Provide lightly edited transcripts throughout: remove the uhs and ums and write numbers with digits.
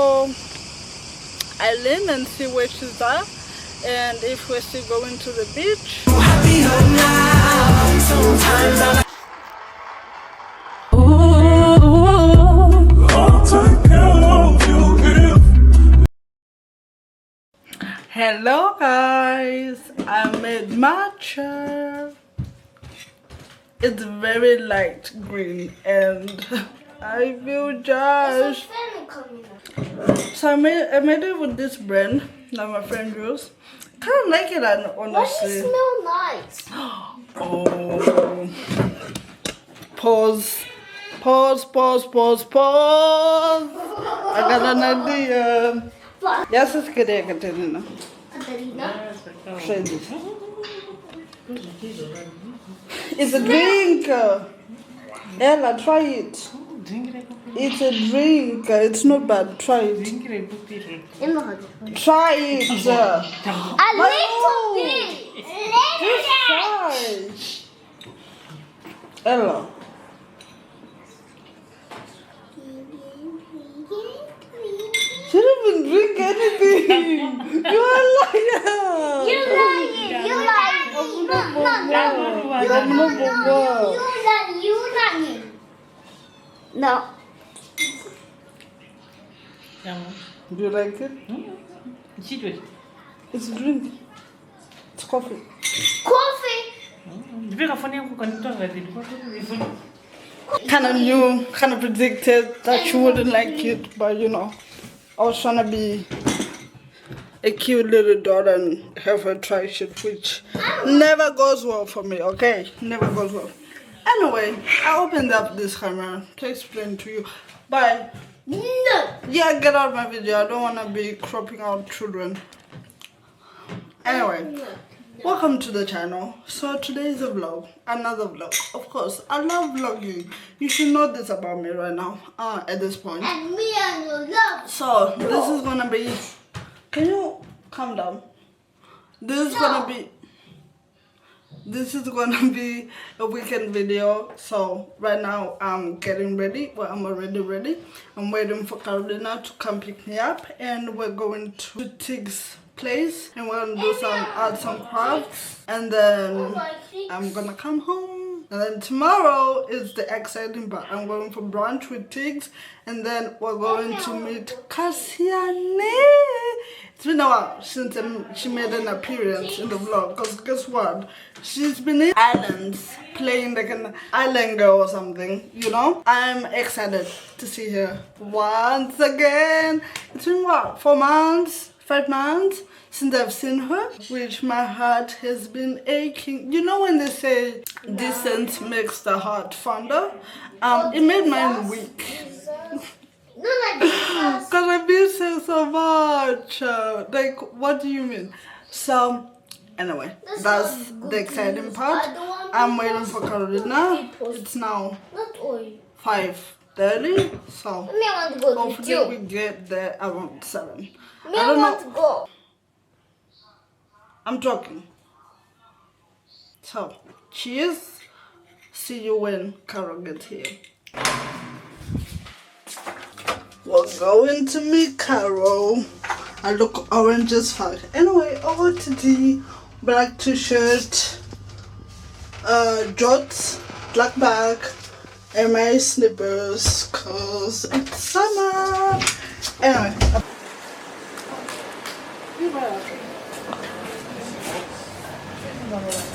Island and see where she's at, and if we're still going to the beach. Hello guys, I made matcha. It's very light green and I feel just so I made it with this brand that my friend used. Kind of like it, honestly. Why does it smell nice? Oh, pause. I got an idea. Yes, it's good, Katerina. Try this. It's a drink. Ella, try it. It's a drink. It's not bad. Try it. Try it. A little bit. Just try. Ella. She didn't even drink anything. You are a liar. You lying. You lying. No. Do you like it? It's a drink. It's coffee. Kind of predicted that you wouldn't like it, but you know, I was trying to be a cute little daughter and have her try shit, which never goes well for me, okay? Never goes well. Anyway, I opened up this camera to explain to you, but No. yeah, get out of my video. I don't want to be cropping out children. Anyway, welcome to the channel. So today is a vlog, another vlog. Of course, I love vlogging. You should know this about me right now, at this point. And me and your love. So this is gonna be, can you calm down? This is gonna be a weekend video. So right now I'm getting ready. Well, I'm already ready. I'm waiting for Carolina to come pick me up, and we're going to Tig's place and we're gonna do some arts and crafts, and then I'm gonna come home, and then tomorrow is the exciting part. I'm going for brunch with Tiggs, and then we're going to meet Cassiane. It's been a while since she made an appearance in the vlog, because guess what, she's been in Athens playing like an island girl or something, you know. I'm excited to see her once again. It's been what, 4 months, 5 months since I've seen her, which my heart has been aching. You know when they say distance makes the heart fonder? It made mine weak. Because I miss her so much. Like, what do you mean? So, anyway, that's the exciting part. I'm waiting for Carolina. It's now 5:30, so hopefully we get there around 7. I don't know. I'm joking. So, cheers. See you when Carol gets here. We're going to meet Carol. I look orange as fuck. Anyway, ootd, black t-shirt, jorts, black bag, and my slippers, cause it's summer. Anyway.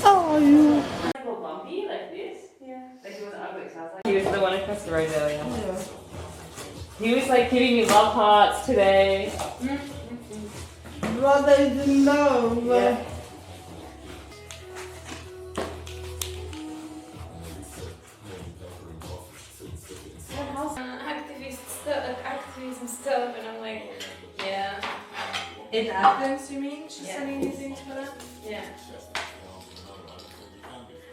How are you? Bumpy like this? Yeah. Like he was ugly, so I was like, he was the one across the road earlier. Yeah. He was like giving me love hearts today. But I didn't know. Yeah. Activism stuff, and I'm like, yeah. In Athens, you mean? She's Yeah. sending you things for that? Yeah.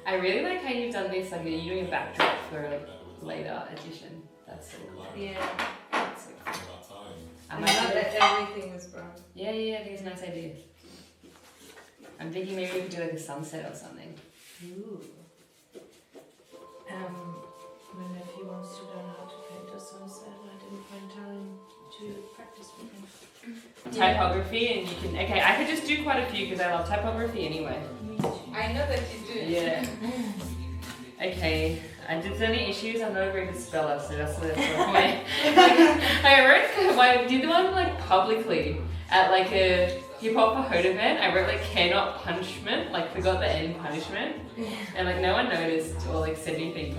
I really like how you've done this, like you're doing a backdrop for a later edition. That's so cool. Yeah. That's so cool. I And might not do it. everything is brown. Yeah, I think it's a nice idea. I'm thinking maybe we could do like a sunset or something. Ooh. My nephew wants to learn how to paint a sunset. I didn't find time to practice typography, and you can. Okay, I could just do quite a few because I love typography anyway. I know that you do. Yeah. Okay. I did any issues. I'm not a very good speller, so that's the point. I wrote. I did one like publicly at like a hip hop for hood event. I wrote like cannot punishment, like forgot the N punishment, and like no one noticed or like said anything.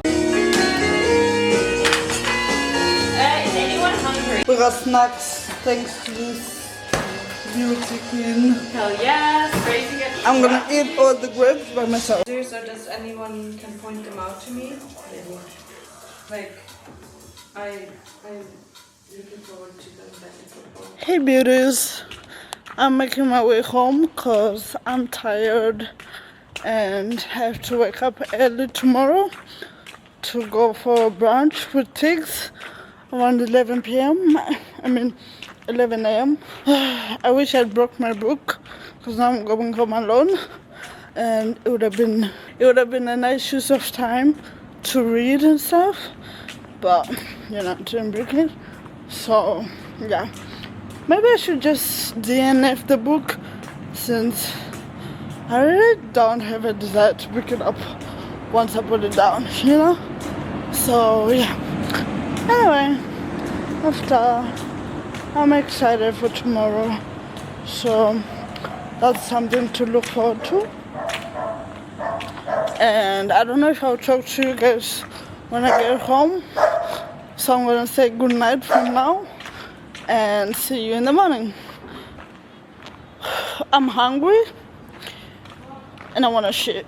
Is anyone hungry? We got snacks thanks to this beauty queen. Hell yes, ready to get. I'm gonna eat all the grapes by myself. So does anyone can point them out to me? Like, I'm looking forward to them back in football. Hey beauties, I'm making my way home because I'm tired and have to wake up early tomorrow to go for brunch with Tiggs around 11 p.m. I mean 11 a.m. I wish I'd brought my book because now I'm going home alone, and it would have been a nice use of time to read and stuff, but you know, didn't bring it. So yeah, maybe I should just DNF the book since I really don't have a desire to pick it up once I put it down, you know. So yeah, anyway, after I'm excited for tomorrow, so that's something to look forward to. And I don't know if I'll talk to you guys when I get home, so I'm gonna say good night from now and see you in the morning. I'm hungry and I wanna shit.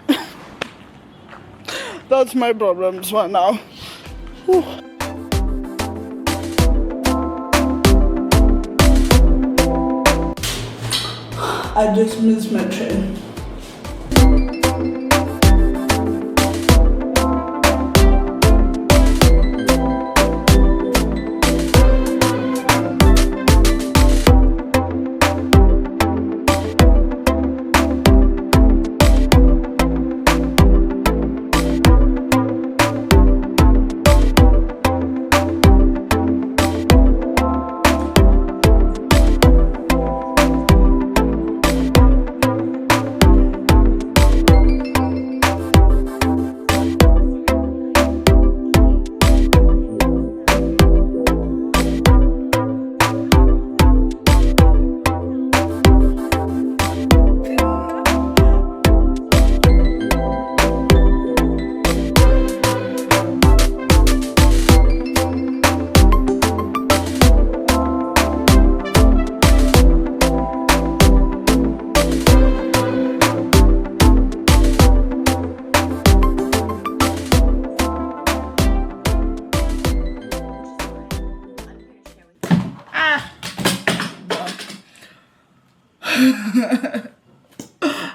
That's my problems right now. Whew. I just missed my train.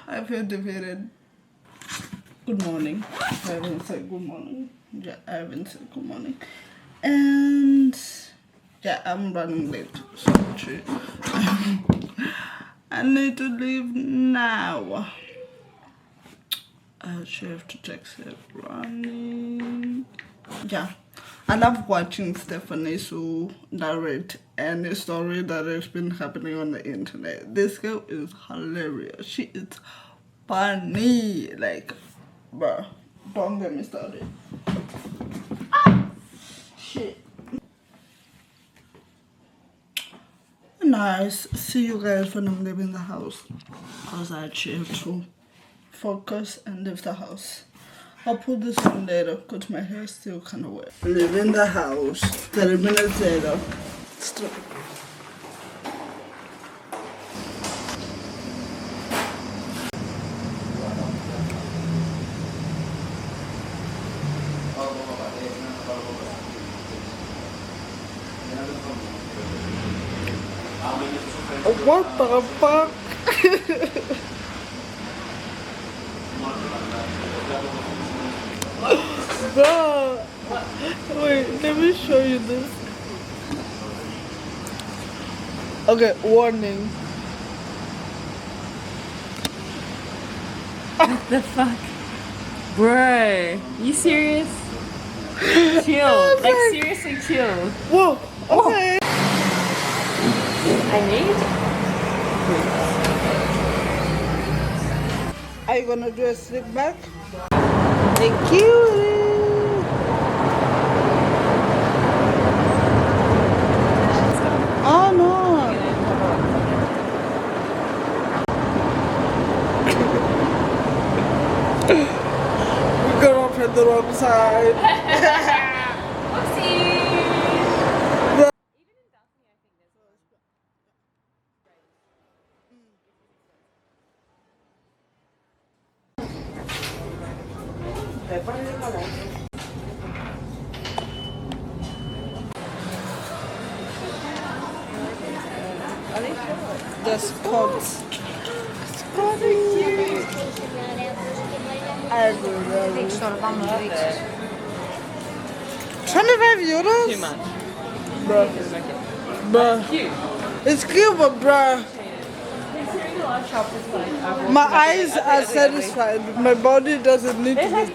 I feel defeated. Good morning. I haven't said good morning. Yeah, I haven't said good morning. And yeah, I'm running late. So true. I need to leave now. I actually have to text her running. Yeah. I love watching Stephanie Su narrate any story that has been happening on the internet. This girl is hilarious. She is funny. Like, bruh, don't get me started. Ah, shit. Nice. See you guys when I'm leaving the house. Because I actually have to focus and leave the house. I'll put this on later because my hair is still kind of wet. Leaving the house. 30 minutes later. Still. What the fuck? Bro, wait, let me show you this. Okay, warning. What the fuck? Bro, you serious? Chill. Like, seriously chill. Whoa, okay. I need Are you gonna do a slick back? Thank you. Oh no. We got off at the wrong side. Whoopsie! The spots. Everywhere. 25 euros? Too much. Bruh. Bruh. Cute. It's cute, but bruh. My eyes are satisfied. My body doesn't need to be.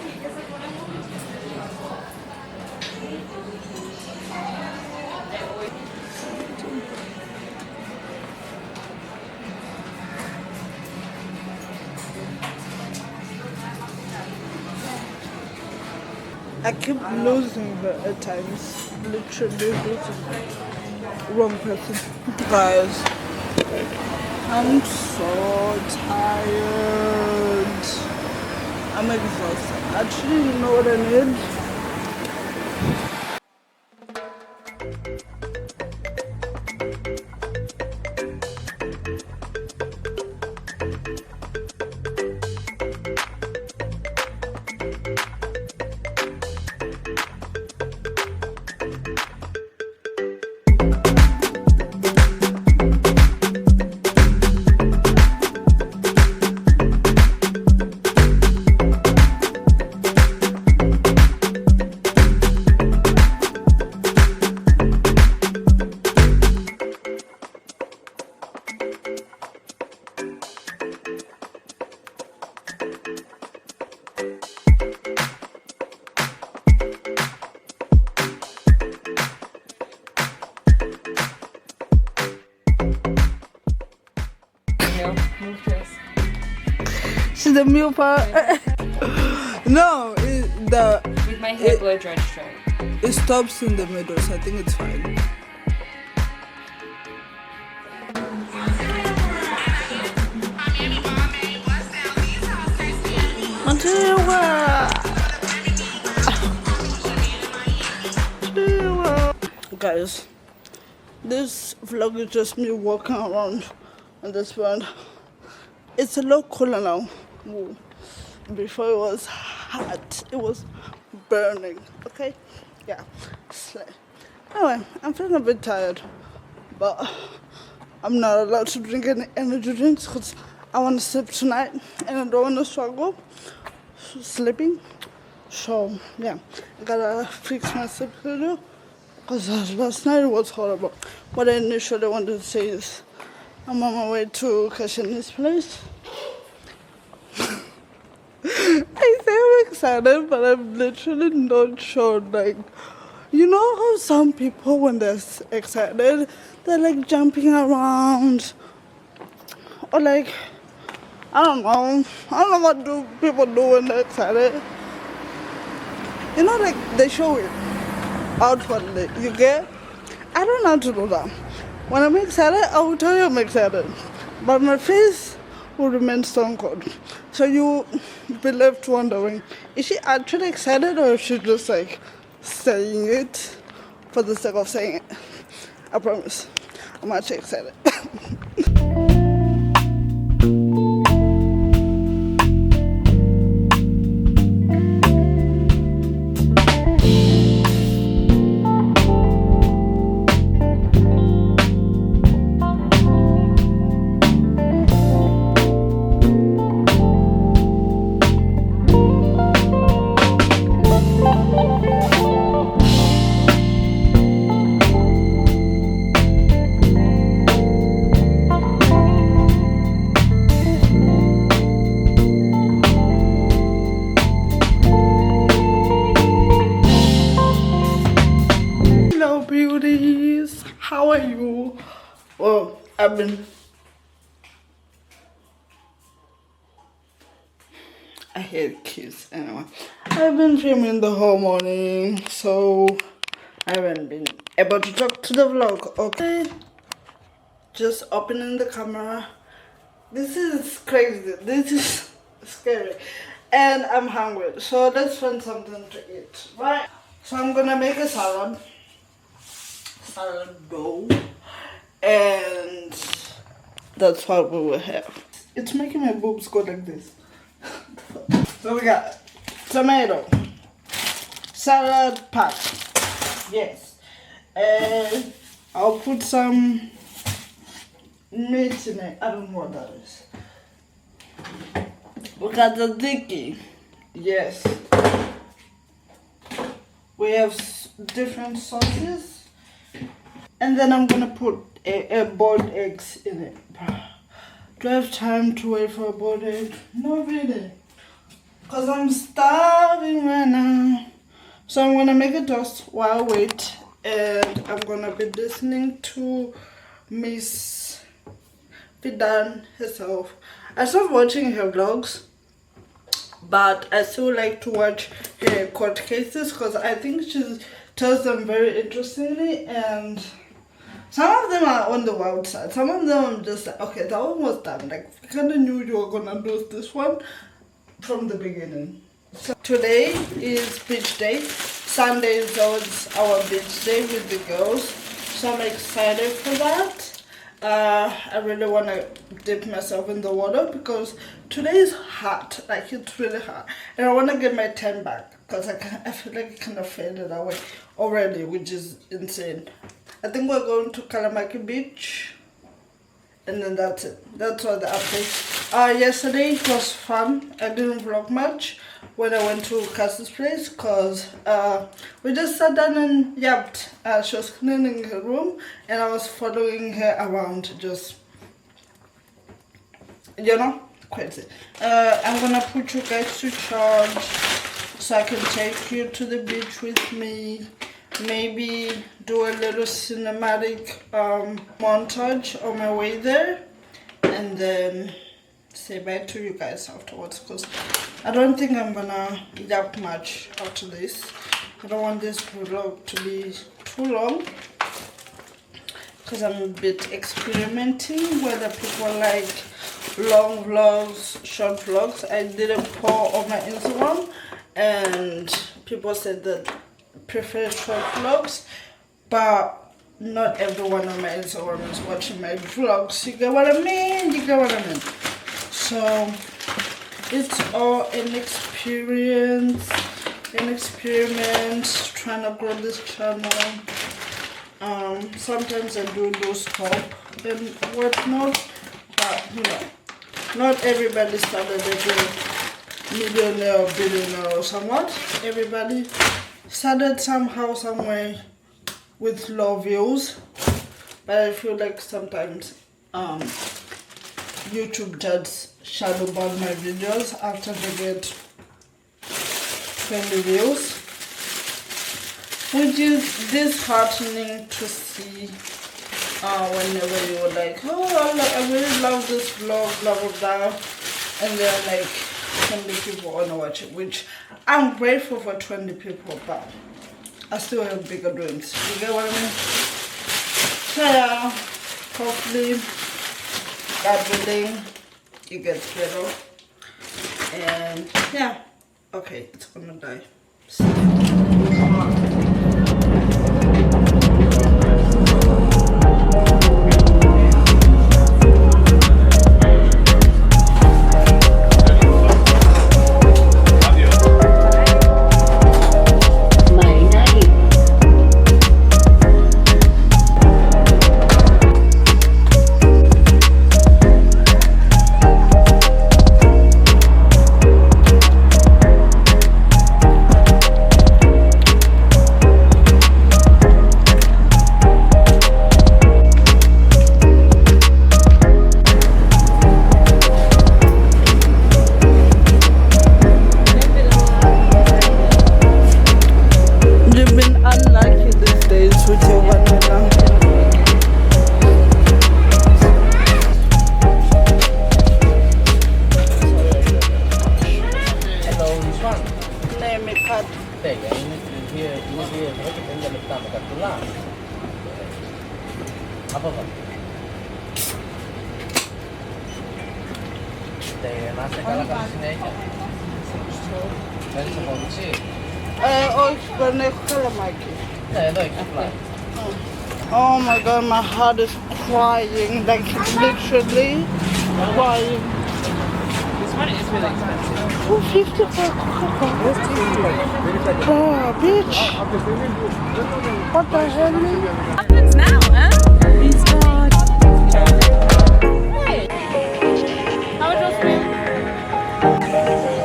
I keep losing her at times. Literally losing. Wrong person. Guys, I'm so tired. I'm exhausted. Actually, you know what I need? Move dress. She's the meal part. No, With my hair blow drenched straight. it stops in the middle, so I think it's fine. Guys, this vlog is just me walking around on this one. It's a lot cooler now. Whoa. Before it was hot, it was burning. Okay, yeah. Anyway, I'm feeling a bit tired, but I'm not allowed to drink any energy drinks because I want to sleep tonight and I don't want to struggle sleeping. So yeah, I gotta fix my sleep schedule because last night it was horrible. What I initially wanted to say is I'm on my way to Kashani's place. I say I'm excited, but I'm literally not sure. Like, you know how some people, when they're excited, they're like jumping around, or like, I don't know what do people do when they're excited. You know, like they show it outwardly. You get? I don't know how to do that. When I'm excited, I will tell you I'm excited, but my face will remain stone cold. So you be left wondering, is she actually excited or is she just like saying it for the sake of saying it? I promise, I'm actually excited. Hello beauties, how are you? Well, I've been I hate kids anyway. I've been filming the whole morning, so I haven't been able to talk to the vlog. Okay, just opening the camera. This is crazy. This is scary, and I'm hungry. So let's find something to eat, right? So I'm gonna make a salad bowl, and that's what we will have. It's making my boobs go like this. So we got tomato, salad pack, yes, and I'll put some meat in it. I don't know what that is. We got the dicky, yes. We have different sauces, and then I'm gonna put a boiled eggs in it. Do I have time to wait for a boiled egg? Not really, because I'm starving right now. So I'm gonna make a toast while I wait, and I'm gonna be listening to Miss Fidan herself. I stopped watching her vlogs, but I still like to watch her court cases because I think she tells them very interestingly, and some of them are on the wild side. Some of them I'm just like, okay, that one was done. Like, we kind of knew you were gonna do this one from the beginning. So today is beach day. Sunday is always our beach day with the girls, so I'm excited for that. I really want to dip myself in the water because today is hot, like it's really hot, and I want to get my tan back because I feel like it kind of faded away already, which is insane. I think we're going to Kalamaki Beach, and then that's it. That's all the update. Yesterday it was fun. I didn't vlog much when I went to Cass's place because we just sat down and yapped. She was cleaning her room and I was following her around, just, you know, crazy. I'm gonna put you guys to charge so I can take you to the beach with me. Maybe do a little cinematic montage on my way there, and then say bye to you guys afterwards because I don't think I'm gonna yap much after this. I don't want this vlog to be too long because I'm a bit experimenting whether people like long vlogs, short vlogs. I did a poll on my Instagram and people said that prefer short vlogs, but not everyone on my Instagram is watching my vlogs. You get what I mean? You get what I mean? So it's all an experience, an experiment, trying to grow this channel. Sometimes I do lose hope and whatnot, but you know, not everybody started as a millionaire or billionaire or somewhat. Everybody started somehow, somewhere with low views, but I feel like sometimes YouTube judges shadow ban my videos after they get 20 views, which is disheartening to see. Whenever you're like, oh, I really love this vlog, blah blah blah, and then like 20 people want to watch it, which I'm grateful for 20 people, but I still have bigger dreams. You get what I mean? So yeah, hopefully, God willing, it gets better. And yeah, okay, it's gonna die. Oh my god, my heart is crying, like literally crying. This one is really expensive. 250 for Coca-Cola. Oh, bitch. What the hell? Happens now, huh? It's God. Hey. How was your swim?